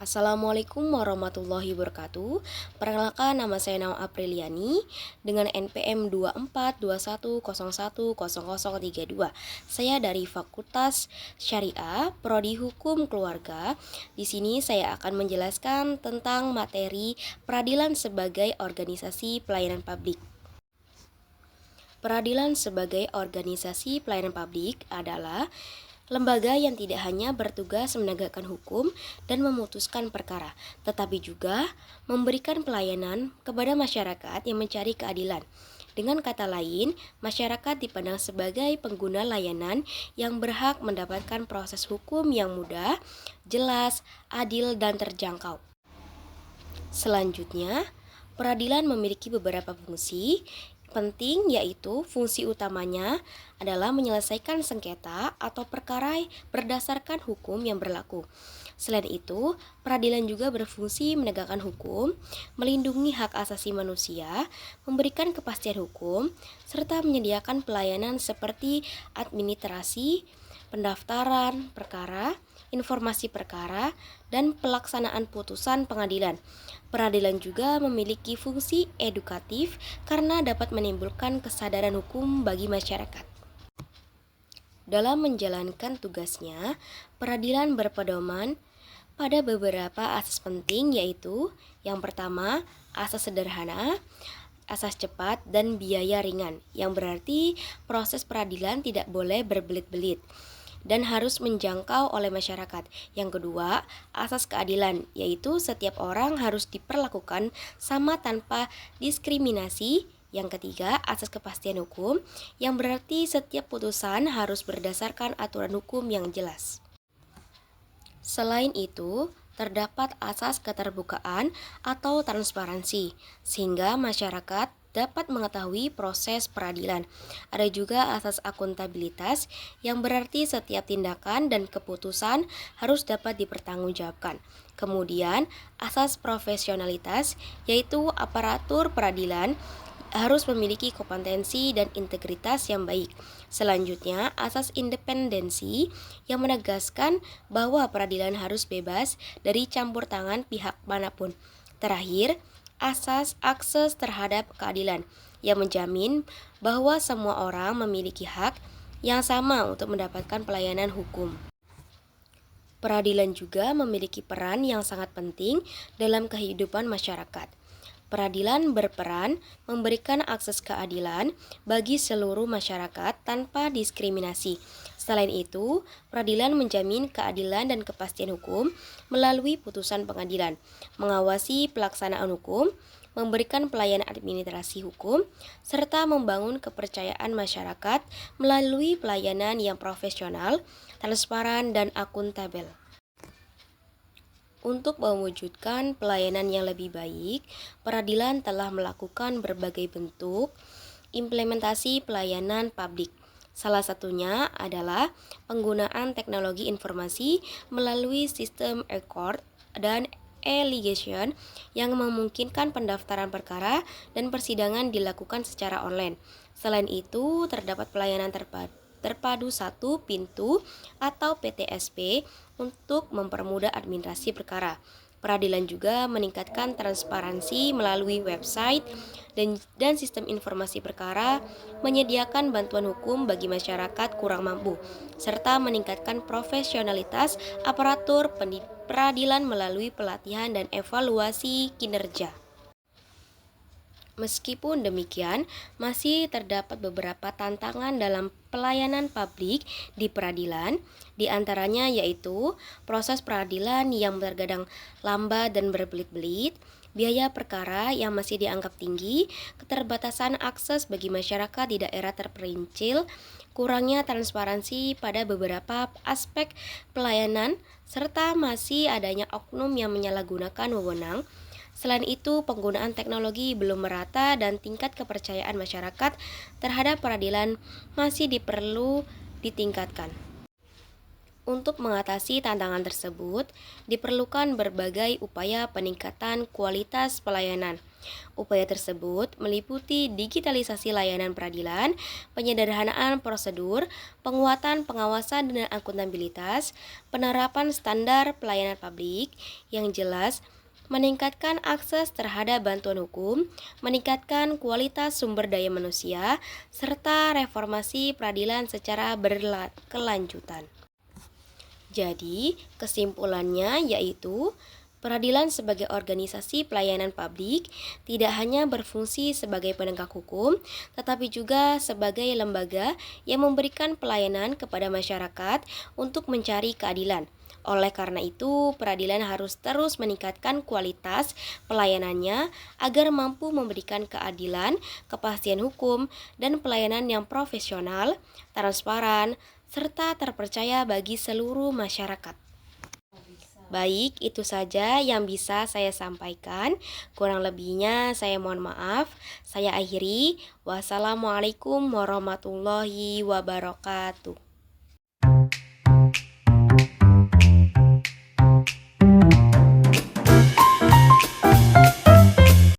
Assalamualaikum warahmatullahi wabarakatuh. Perkenalkan, nama saya Nawa Apriliani dengan NPM 2421010032. Saya dari Fakultas Syariah, Prodi Hukum Keluarga. Di sini saya akan menjelaskan tentang materi peradilan sebagai organisasi pelayanan publik. Peradilan sebagai organisasi pelayanan publik adalah lembaga yang tidak hanya bertugas menegakkan hukum dan memutuskan perkara, tetapi juga memberikan pelayanan kepada masyarakat yang mencari keadilan. Dengan kata lain, masyarakat dipandang sebagai pengguna layanan yang berhak mendapatkan proses hukum yang mudah, jelas, adil, dan terjangkau. Selanjutnya, peradilan memiliki beberapa fungsi penting, yaitu fungsi utamanya adalah menyelesaikan sengketa atau perkara berdasarkan hukum yang berlaku. Selain itu, peradilan juga berfungsi menegakkan hukum, melindungi hak asasi manusia, memberikan kepastian hukum, serta menyediakan pelayanan seperti administrasi, pendaftaran perkara, informasi perkara, dan pelaksanaan putusan pengadilan. Peradilan juga memiliki fungsi edukatif karena dapat menimbulkan kesadaran hukum bagi masyarakat. Dalam menjalankan tugasnya, peradilan berpedoman pada beberapa asas penting, yaitu yang pertama, asas sederhana, asas cepat, dan biaya ringan, yang berarti proses peradilan tidak boleh berbelit-belit dan harus menjangkau oleh masyarakat. Yang kedua, asas keadilan, yaitu setiap orang harus diperlakukan sama tanpa diskriminasi. Yang ketiga, asas kepastian hukum, yang berarti setiap putusan harus berdasarkan aturan hukum yang jelas. Selain itu, terdapat asas keterbukaan atau transparansi, sehingga masyarakat dapat mengetahui proses peradilan. Ada juga asas akuntabilitas, yang berarti setiap tindakan dan keputusan harus dapat dipertanggungjawabkan. Kemudian, asas profesionalitas, yaitu aparatur peradilan harus memiliki kompetensi dan integritas yang baik. Selanjutnya, asas independensi, yang menegaskan bahwa peradilan harus bebas dari campur tangan pihak manapun. Terakhir, asas akses terhadap keadilan, yang menjamin bahwa semua orang memiliki hak yang sama untuk mendapatkan pelayanan hukum. Peradilan juga memiliki peran yang sangat penting dalam kehidupan masyarakat. Peradilan berperan memberikan akses keadilan bagi seluruh masyarakat tanpa diskriminasi. Selain itu, peradilan menjamin keadilan dan kepastian hukum melalui putusan pengadilan, mengawasi pelaksanaan hukum, memberikan pelayanan administrasi hukum, serta membangun kepercayaan masyarakat melalui pelayanan yang profesional, transparan, dan akuntabel. Untuk mewujudkan pelayanan yang lebih baik, peradilan telah melakukan berbagai bentuk implementasi pelayanan publik. Salah satunya adalah penggunaan teknologi informasi melalui sistem e-court dan e-litigation yang memungkinkan pendaftaran perkara dan persidangan dilakukan secara online. Selain itu, terdapat pelayanan terpadu satu pintu atau PTSP untuk mempermudah administrasi perkara. Peradilan juga meningkatkan transparansi melalui website dan sistem informasi perkara, menyediakan bantuan hukum bagi masyarakat kurang mampu, serta meningkatkan profesionalitas aparatur peradilan melalui pelatihan dan evaluasi kinerja. Meskipun demikian, masih terdapat beberapa tantangan dalam pelayanan publik di peradilan, di antaranya yaitu proses peradilan yang terkadang lambat dan berbelit-belit, biaya perkara yang masih dianggap tinggi, keterbatasan akses bagi masyarakat di daerah terperincil, kurangnya transparansi pada beberapa aspek pelayanan, serta masih adanya oknum yang menyalahgunakan wewenang. Selain itu, penggunaan teknologi belum merata dan tingkat kepercayaan masyarakat terhadap peradilan masih diperlu ditingkatkan. Untuk mengatasi tantangan tersebut, diperlukan berbagai upaya peningkatan kualitas pelayanan. Upaya tersebut meliputi digitalisasi layanan peradilan, penyederhanaan prosedur, penguatan pengawasan dan akuntabilitas, penerapan standar pelayanan publik yang jelas, meningkatkan akses terhadap bantuan hukum, meningkatkan kualitas sumber daya manusia, serta reformasi peradilan secara berkelanjutan. Jadi, kesimpulannya yaitu peradilan sebagai organisasi pelayanan publik tidak hanya berfungsi sebagai penegak hukum, tetapi juga sebagai lembaga yang memberikan pelayanan kepada masyarakat untuk mencari keadilan. Oleh karena itu, peradilan harus terus meningkatkan kualitas pelayanannya agar mampu memberikan keadilan, kepastian hukum, dan pelayanan yang profesional, transparan, serta terpercaya bagi seluruh masyarakat. Baik, itu saja yang bisa saya sampaikan. Kurang lebihnya saya mohon maaf. Saya akhiri. Wassalamualaikum warahmatullahi wabarakatuh.